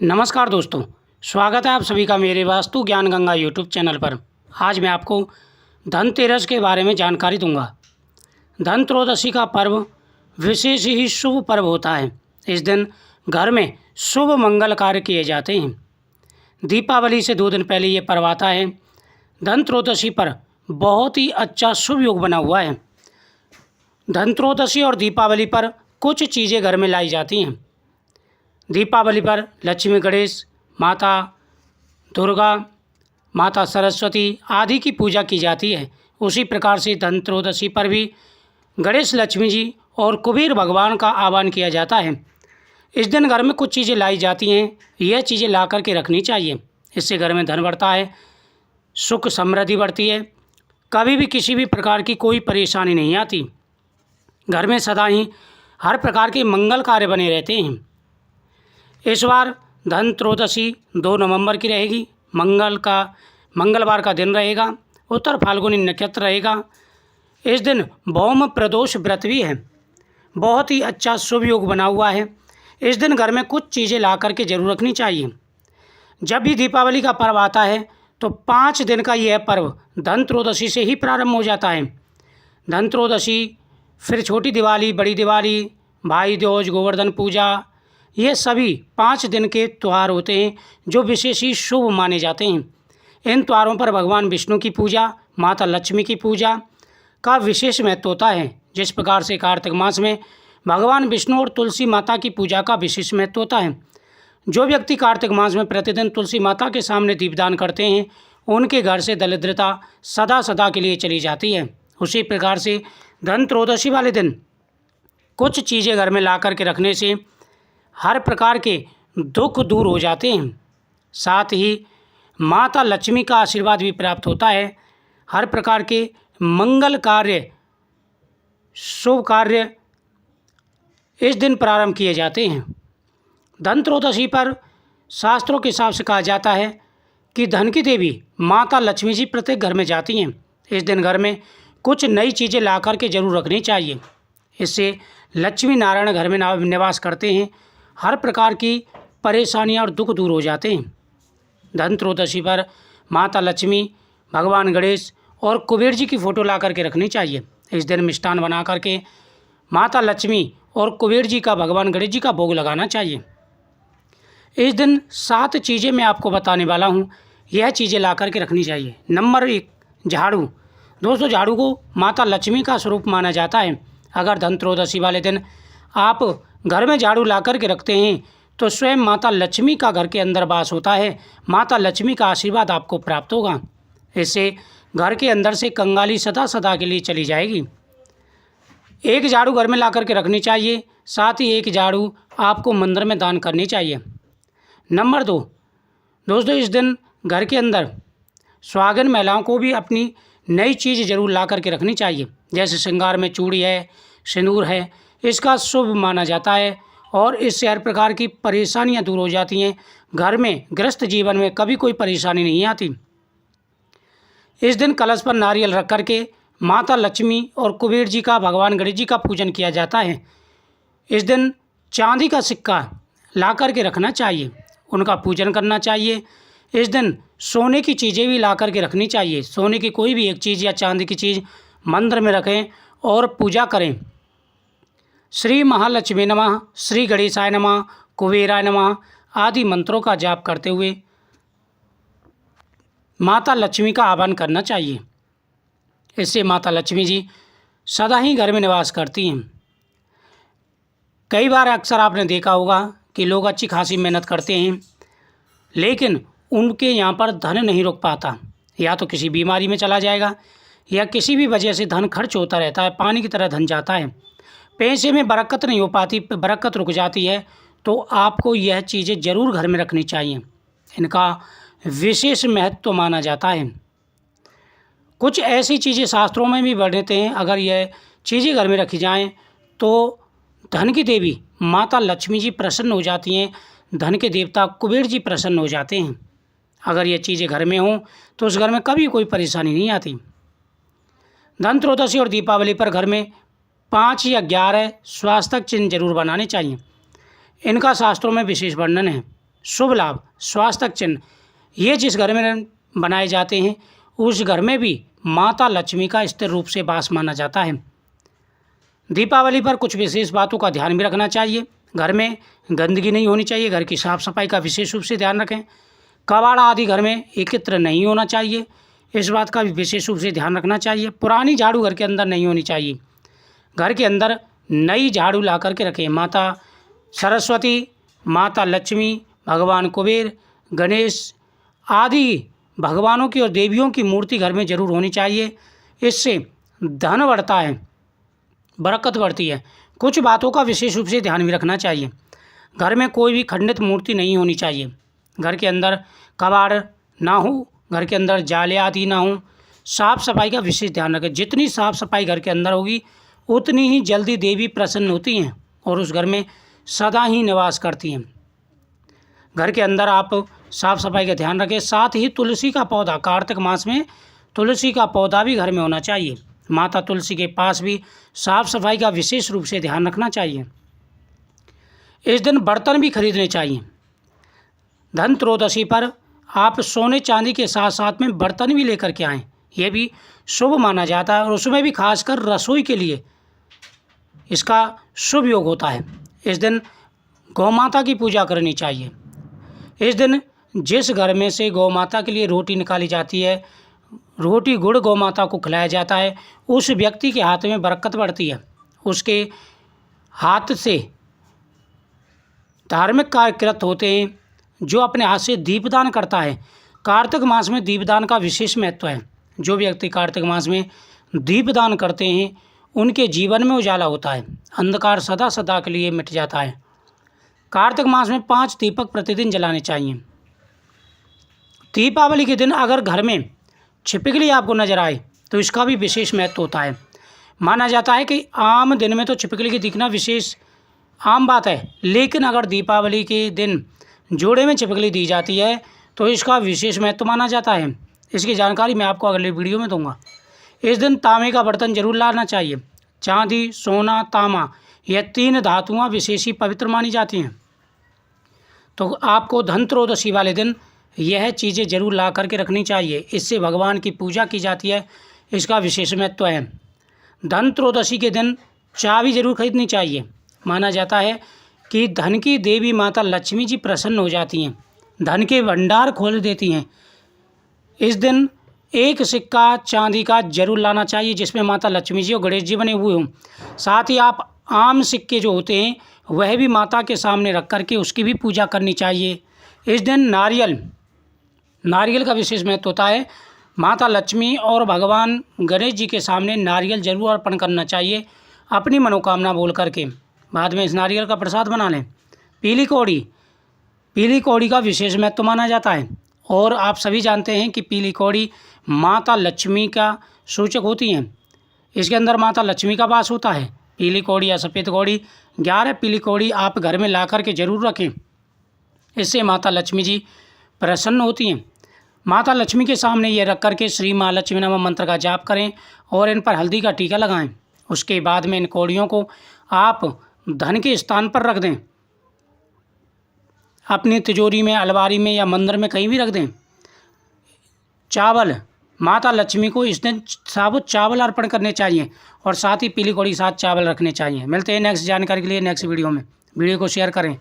नमस्कार दोस्तों, स्वागत है आप सभी का मेरे वास्तु ज्ञान गंगा यूट्यूब चैनल पर। आज मैं आपको धनतेरस के बारे में जानकारी दूंगा। धनत्रयोदशी का पर्व विशेष ही शुभ पर्व होता है। इस दिन घर में शुभ मंगल कार्य किए जाते हैं। दीपावली से 2 दिन पहले ये पर्व आता है। धनत्रयोदशी पर बहुत ही अच्छा शुभ योग बना हुआ है। धनत्रयोदशी और दीपावली पर कुछ चीज़ें घर में लाई जाती हैं। दीपावली पर लक्ष्मी, गणेश, माता दुर्गा, माता सरस्वती आदि की पूजा की जाती है। उसी प्रकार से धनत्रयोदशी पर भी गणेश, लक्ष्मी जी और कुबेर भगवान का आह्वान किया जाता है। इस दिन घर में कुछ चीज़ें लाई जाती हैं। यह चीज़ें ला कर के रखनी चाहिए। इससे घर में धन बढ़ता है, सुख समृद्धि बढ़ती है, कभी भी किसी भी प्रकार की कोई परेशानी नहीं आती। घर में सदा ही हर प्रकार के मंगल कार्य बने रहते हैं। इस बार धनत्रयोदशी 2 नवंबर की रहेगी। मंगलवार का दिन रहेगा। उत्तर फाल्गुनी नक्षत्र रहेगा। इस दिन भौम प्रदोष व्रत भी है। बहुत ही अच्छा शुभ योग बना हुआ है। इस दिन घर में कुछ चीज़ें ला करके जरूर रखनी चाहिए। जब भी दीपावली का पर्व आता है तो 5 दिन का यह पर्व धनत्रयोदशी से ही प्रारंभ हो जाता है। धनत्रयोदशी, फिर छोटी दिवाली, बड़ी दिवाली, भाई दूज, गोवर्धन पूजा, ये सभी 5 दिन के त्यौहार होते हैं जो विशेष ही शुभ माने जाते हैं। इन त्योहारों पर भगवान विष्णु की पूजा, माता लक्ष्मी की पूजा का विशेष महत्व होता है। जिस प्रकार से कार्तिक मास में भगवान विष्णु और तुलसी माता की पूजा का विशेष महत्व होता है। जो व्यक्ति कार्तिक मास में प्रतिदिन तुलसी माता के सामने दीपदान करते हैं, उनके घर से दरिद्रता सदा सदा के लिए चली जाती है। उसी प्रकार से धनत्रयोदशी वाले दिन कुछ चीज़ें घर में ला कर के रखने से हर प्रकार के दुख दूर हो जाते हैं। साथ ही माता लक्ष्मी का आशीर्वाद भी प्राप्त होता है। हर प्रकार के मंगल कार्य, शुभ कार्य इस दिन प्रारंभ किए जाते हैं। धनत्रयोदशी पर शास्त्रों के हिसाब से कहा जाता है कि धन की देवी माता लक्ष्मी जी प्रत्येक घर में जाती हैं। इस दिन घर में कुछ नई चीज़ें ला कर के जरूर रखनी चाहिए। इससे लक्ष्मी नारायण घर में निवास करते हैं। हर प्रकार की परेशानियां और दुख दूर हो जाते हैं। धनत्रयोदशी पर माता लक्ष्मी, भगवान गणेश और कुबेर जी की फ़ोटो ला करके रखनी चाहिए। इस दिन मिष्ठान बना करके माता लक्ष्मी और कुबेर जी का, भगवान गणेश जी का भोग लगाना चाहिए। इस दिन 7 चीज़ें मैं आपको बताने वाला हूँ। यह चीज़ें ला करके रखनी चाहिए। नंबर 1, झाड़ू। दोस्तों, झाड़ू को माता लक्ष्मी का स्वरूप माना जाता है। अगर धनत्रयोदशी वाले दिन आप घर में झाड़ू ला कर के रखते हैं तो स्वयं माता लक्ष्मी का घर के अंदर वास होता है। माता लक्ष्मी का आशीर्वाद आपको प्राप्त होगा। इससे घर के अंदर से कंगाली सदा सदा के लिए चली जाएगी। एक झाड़ू घर में ला कर के रखनी चाहिए। साथ ही एक झाड़ू आपको मंदिर में दान करनी चाहिए। नंबर 2, दोस्तों, इस दिन घर के अंदर सुहागन महिलाओं को भी अपनी नई चीज़ जरूर ला कर के रखनी चाहिए। जैसे श्रृंगार में चूड़ी है, सिंदूर है, इसका शुभ माना जाता है और इससे हर प्रकार की परेशानियां दूर हो जाती हैं। घर में गृहस्थ जीवन में कभी कोई परेशानी नहीं आती। इस दिन कलश पर नारियल रख करके माता लक्ष्मी और कुबेर जी का, भगवान गणेश जी का पूजन किया जाता है। इस दिन चांदी का सिक्का ला कर के रखना चाहिए, उनका पूजन करना चाहिए। इस दिन सोने की चीज़ें भी ला कर के रखनी चाहिए। सोने की कोई भी एक चीज़ या चांदी की चीज़ मंदिर में रखें और पूजा करें। श्री महालक्ष्मी नमः, श्री गणेशाय नमः, कुबेराय नमः आदि मंत्रों का जाप करते हुए माता लक्ष्मी का आह्वान करना चाहिए। इससे माता लक्ष्मी जी सदा ही घर में निवास करती हैं। कई बार अक्सर आपने देखा होगा कि लोग अच्छी खासी मेहनत करते हैं, लेकिन उनके यहाँ पर धन नहीं रुक पाता। या तो किसी बीमारी में चला जाएगा या किसी भी वजह से धन खर्च होता रहता है, पानी की तरह धन जाता है, पैसे में बरकत नहीं हो पाती, बरकत रुक जाती है। तो आपको यह चीज़ें ज़रूर घर में रखनी चाहिए। इनका विशेष महत्व माना जाता है। कुछ ऐसी चीज़ें शास्त्रों में भी वर्णित हैं। अगर यह चीज़ें घर में रखी जाएं तो धन की देवी माता लक्ष्मी जी प्रसन्न हो जाती हैं, धन के देवता कुबेर जी प्रसन्न हो जाते हैं। अगर ये चीज़ें घर में हों तो उस घर में कभी कोई परेशानी नहीं आती। धनत्रयोदशी और दीपावली पर घर में 5 या 11 स्वास्थ्य चिन्ह जरूर बनाने चाहिए। इनका शास्त्रों में विशेष वर्णन है। शुभ लाभ, स्वास्थ्य चिन्ह, ये जिस घर में बनाए जाते हैं उस घर में भी माता लक्ष्मी का स्थिर रूप से वास माना जाता है। दीपावली पर कुछ विशेष बातों का ध्यान भी रखना चाहिए। घर में गंदगी नहीं होनी चाहिए, घर की साफ सफाई का विशेष रूप से ध्यान रखें। कबाड़ा आदि घर में एकत्र नहीं होना चाहिए, इस बात का भी विशेष रूप से ध्यान रखना चाहिए। पुरानी झाड़ू घर के अंदर नहीं होनी चाहिए, घर के अंदर नई झाड़ू ला करके रखें। माता सरस्वती, माता लक्ष्मी, भगवान कुबेर, गणेश आदि भगवानों की और देवियों की मूर्ति घर में जरूर होनी चाहिए। इससे धन बढ़ता है, बरकत बढ़ती है। कुछ बातों का विशेष रूप से ध्यान भी रखना चाहिए। घर में कोई भी खंडित मूर्ति नहीं होनी चाहिए, घर के अंदर कबाड़ ना हो, घर के अंदर जाले आदि ना हो। साफ सफाई का विशेष ध्यान रखें। जितनी साफ सफाई घर के अंदर होगी उतनी ही जल्दी देवी प्रसन्न होती हैं और उस घर में सदा ही निवास करती हैं। घर के अंदर आप साफ सफाई का ध्यान रखें। साथ ही तुलसी का पौधा, कार्तिक मास में तुलसी का पौधा भी घर में होना चाहिए। माता तुलसी के पास भी साफ सफाई का विशेष रूप से ध्यान रखना चाहिए। इस दिन बर्तन भी खरीदने चाहिए। धन त्रयोदशी पर आप सोने चांदी के साथ साथ में बर्तन भी लेकर के आएँ, यह भी शुभ माना जाता है और उसमें भी खासकर रसोई के लिए इसका शुभ योग होता है। इस दिन गौ माता की पूजा करनी चाहिए। इस दिन जिस घर में से गौ माता के लिए रोटी निकाली जाती है, रोटी गुड़ गौ माता को खिलाया जाता है, उस व्यक्ति के हाथ में बरकत बढ़ती है। उसके हाथ से धार्मिक कार्य कृत होते हैं। जो अपने हाथ से दीपदान करता है, कार्तिक मास में दीपदान का विशेष महत्व है। जो व्यक्ति कार्तिक मास में दीपदान करते हैं उनके जीवन में उजाला होता है, अंधकार सदा सदा के लिए मिट जाता है। कार्तिक मास में 5 दीपक प्रतिदिन जलाने चाहिए। दीपावली के दिन अगर घर में छिपकली आपको नजर आए तो इसका भी विशेष महत्व होता है। माना जाता है कि आम दिन में तो छिपकली की दिखना विशेष आम बात है, लेकिन अगर दीपावली के दिन जोड़े में छिपकली दी जाती है तो इसका विशेष महत्व माना जाता है। इसकी जानकारी मैं आपको अगले वीडियो में दूंगा। इस दिन तांबे का बर्तन जरूर लाना चाहिए। चांदी, सोना, तांबा यह 3 धातुआं विशेष ही पवित्र मानी जाती हैं, तो आपको धन त्रयोदशी वाले दिन यह चीज़ें जरूर ला करके रखनी चाहिए। इससे भगवान की पूजा की जाती है, इसका विशेष महत्व है। धन त्रयोदशी के दिन चाबी जरूर खरीदनी चाहिए। माना जाता है कि धन की देवी माता लक्ष्मी जी प्रसन्न हो जाती हैं, धन के भंडार खोल देती हैं। इस दिन एक सिक्का चांदी का जरूर लाना चाहिए जिसमें माता लक्ष्मी जी और गणेश जी बने हुए हों। साथ ही आप आम सिक्के जो होते हैं वह भी माता के सामने रख करके उसकी भी पूजा करनी चाहिए। इस दिन नारियल का विशेष महत्व होता है। माता लक्ष्मी और भगवान गणेश जी के सामने नारियल जरूर अर्पण करना चाहिए अपनी मनोकामना बोल करके। बाद में इस नारियल का प्रसाद बना लें। पीली कौड़ी का विशेष महत्व माना जाता है और आप सभी जानते हैं कि पीली कौड़ी माता लक्ष्मी का सूचक होती हैं। इसके अंदर माता लक्ष्मी का वास होता है। पीली कौड़ी या सफ़ेद कौड़ी 11 पीली कौड़ी आप घर में ला कर के जरूर रखें, इससे माता लक्ष्मी जी प्रसन्न होती हैं। माता लक्ष्मी के सामने ये रख करके श्री माँ लक्ष्मी नमः मंत्र का जाप करें और इन पर हल्दी का टीका लगाएं। उसके बाद में इन कौड़ियों को आप धन के स्थान पर रख दें, अपनी तिजोरी में, अलमारी में या मंदिर में कहीं भी रख दें। चावल, माता लक्ष्मी को इस दिन साबुत चावल अर्पण करने चाहिए और साथ ही पीली कौड़ी के साथ चावल रखने चाहिए। मिलते हैं नेक्स्ट जानकारी के लिए नेक्स्ट वीडियो में। वीडियो को शेयर करें।